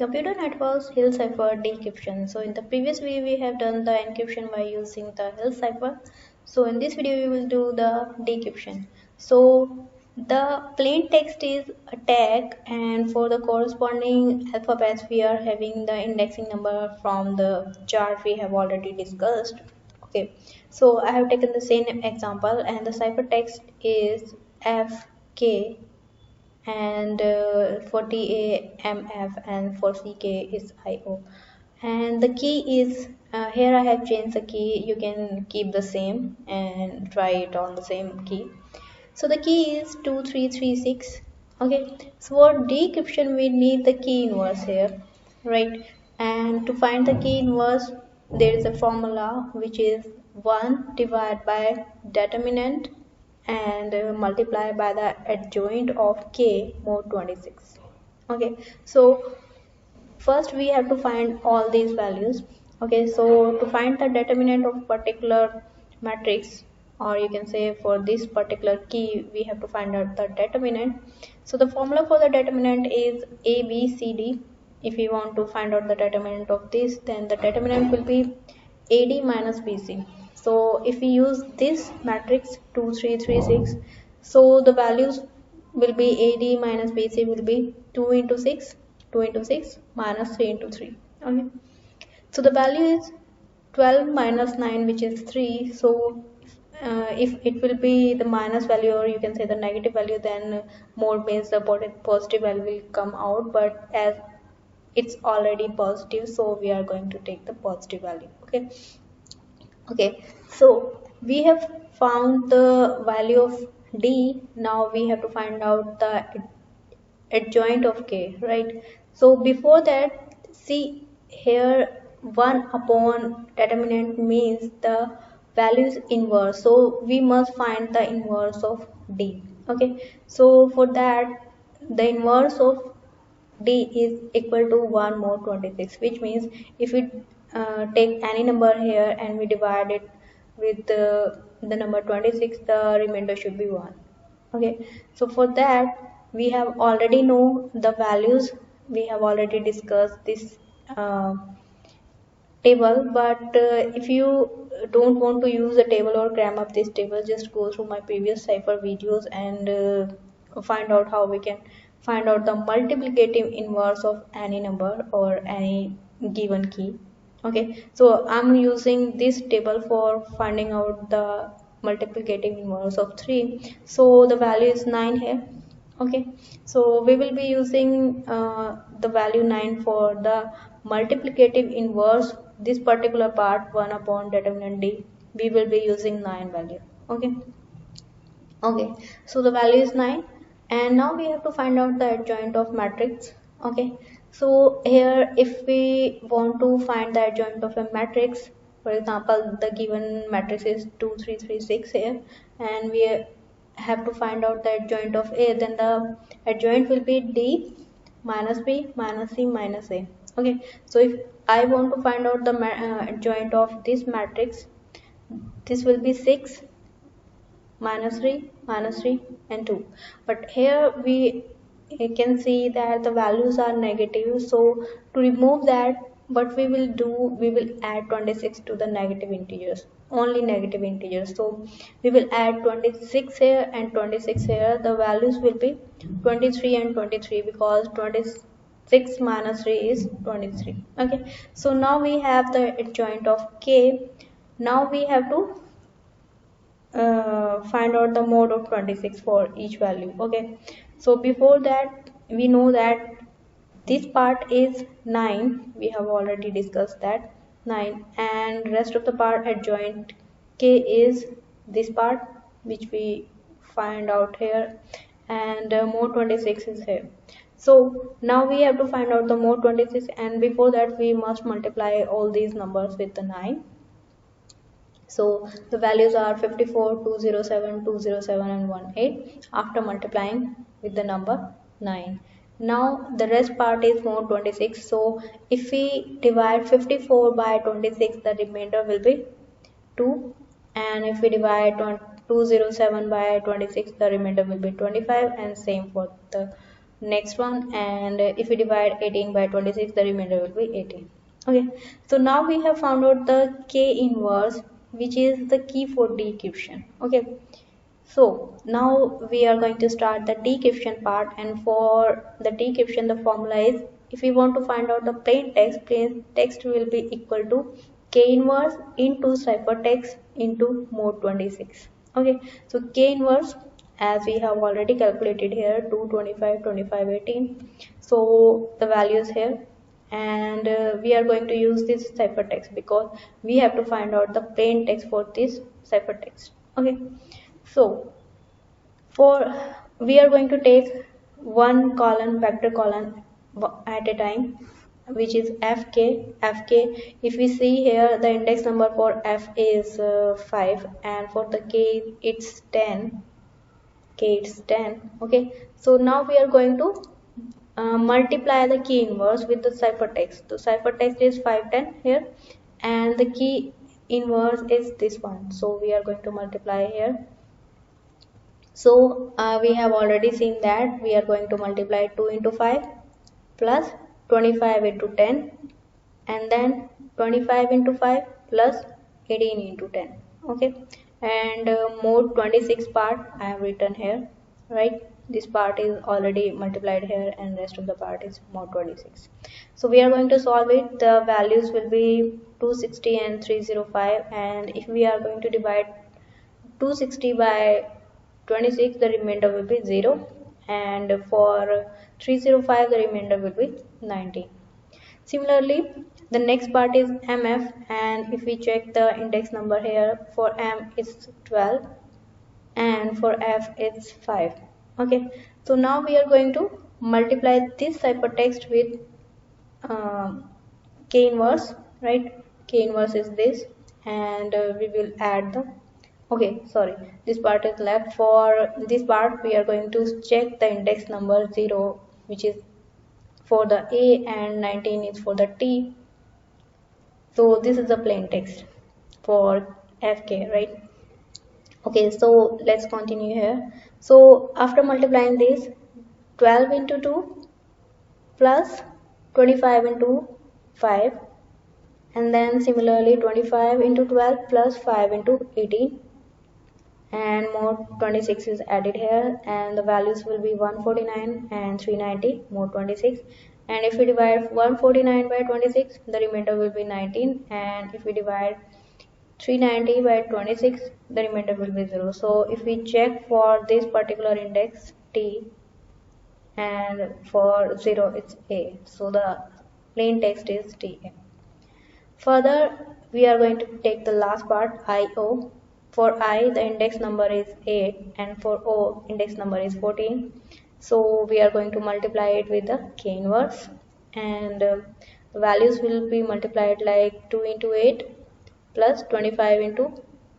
Computer networks Hill cipher decryption. So in the previous video we have done the encryption by using the Hill cipher. So in this video we will do the decryption. So the plain text is a tag, and for the corresponding alphabets we are having the indexing number from the chart we have already discussed. Okay, so I have taken the same example, and the ciphertext is FK, and for TAMF, and for CK is IO. And the key is here I have changed the key. You can keep the same and try it on the same key. So the key is 2336. Okay, so for decryption we need the key inverse here, right? And to find the key inverse, there is a formula which is 1 divided by determinant and multiply by the adjoint of k mod 26. Okay, so first we have to find all these values. Okay, so to find the determinant of particular matrix, or you can say for this particular key, we have to find out the determinant. So the formula for the determinant is ABCD. If you want to find out the determinant of this, then the determinant will be AD minus BC. So if we use this matrix 2 3 3 6, so the values will be AD minus BC will be 2 into 6, 2 into 6 minus 3 into 3. Okay, so the value is 12 minus 9, which is 3. So if it will be the minus value, or you can say the negative value, then more means the positive value will come out, but as it's already positive, so we are going to take the positive value. Okay, so we have found the value of D. Now we have to find out the adjoint of K, right? So before that, see here, 1 upon determinant means the value is inverse. So we must find the inverse of D. Okay, so for that, the inverse of D is equal to 1 mod 26, which means if we take any number here and we divide it with the number 26, the remainder should be 1. Okay, so for that we have already know the values. We have already discussed this table, but if you don't want to use a table or cram up this table, just go through my previous cipher videos and find out how we can find out the multiplicative inverse of any number or any given key. Okay, so I'm using this table for finding out the multiplicative inverse of 3. So the value is 9 here. Okay, so we will be using the value 9 for the multiplicative inverse. This particular part, 1 upon determinant D, we will be using 9 value. Okay, so the value is 9, and now we have to find out the adjoint of matrix. Okay, so here if we want to find the adjoint of a matrix, for example the given matrix is 2 3 3 6 here, and we have to find out the adjoint of A, then the adjoint will be D minus B minus C minus A. Okay, so if I want to find out the adjoint of this matrix, this will be 6 minus 3 minus 3 and 2, but here we can see that the values are negative. So to remove that, what we will do, we will add 26 to the negative integers, only negative integers. So we will add 26 here and 26 here. The values will be 23 and 23, because 26 minus 3 is 23. Okay, so now we have the adjoint of K. Now we have to find out the mode of 26 for each value. Okay, so before that we know that this part is 9. We have already discussed that 9, and rest of the part adjoint K is this part, which we find out here, and mode 26 is here. So now we have to find out the mode 26, and before that we must multiply all these numbers with the 9. So the values are 54, 207, 207 and 18 after multiplying with the number 9. Now the rest part is mode 26. So if we divide 54 by 26, the remainder will be 2. And if we divide 207 by 26, the remainder will be 25, and same for the next one, and if we divide 18 by 26, the remainder will be 18. Okay, so now we have found out the K inverse, which is the key for decryption. Okay, so now we are going to start the decryption part, and for the decryption the formula is, if we want to find out the plain text will be equal to K inverse into ciphertext into mode 26. Okay, so K inverse, as we have already calculated here, 2, 25, 25, 18. So the values here, and we are going to use this ciphertext because we have to find out the plain text for this ciphertext. Okay, so for we are going to take one column, vector column at a time, which is fk. If we see here, the index number for f is 5, and for the k it's 10. Okay, so now we are going to multiply the key inverse with the ciphertext. The ciphertext is 510 here, and the key inverse is this one, so we are going to multiply here. So we have already seen that we are going to multiply 2 into 5 plus 25 into 10, and then 25 into 5 plus 18 into 10. Okay, and mode 26 part I have written here, right? This part is already multiplied here, and rest of the part is mode 26. So we are going to solve it. The values will be 260 and 305, and if we are going to divide 260 by 26, the remainder will be 0, and for 305 the remainder will be 19. Similarly, the next part is MF, and if we check the index number here, for M it's 12 and for F it's 5. Okay, so now we are going to multiply this ciphertext with K inverse, right? K inverse is this, and we will add the, okay, sorry, this part is left. For this part we are going to check the index number 0, which is for the A, and 19 is for the T. So this is the plain text for FK, right? Okay, so let's continue here. So after multiplying this, 12 into 2 plus 25 into 5, and then similarly 25 into 12 plus 5 into 18, and mode 26 is added here, and the values will be 149 and 390, mode 26. And if we divide 149 by 26, the remainder will be 19, and if we divide 390 by 26, the remainder will be 0. So if we check for this particular index T, and for 0 it's A, so the plain text is TA. Further, we are going to take the last part, IO. For I, the index number is 8, and for O, index number is 14. So we are going to multiply it with the K inverse, and the values will be multiplied like 2 into 8 plus 25 into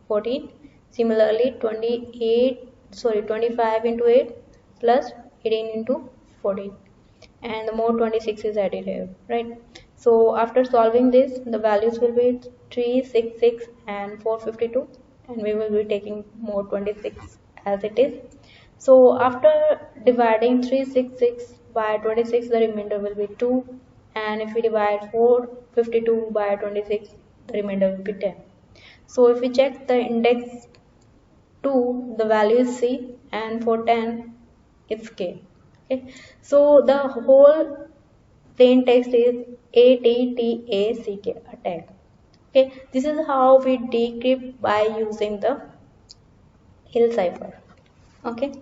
14. Similarly, 25 into 8 plus 18 into 14, and the mode 26 is added here, right? So after solving this, the values will be 366 and 452, and we will be taking mode 26 as it is. So after dividing 366 by 26, the remainder will be 2, and if we divide 452 by 26, the remainder will be 10. So if we check the index 2, the value is C, and for 10 it's K. Okay, so the whole plain text is ATTACK, attack. Okay, this is how we decrypt by using the Hill cipher. Okay.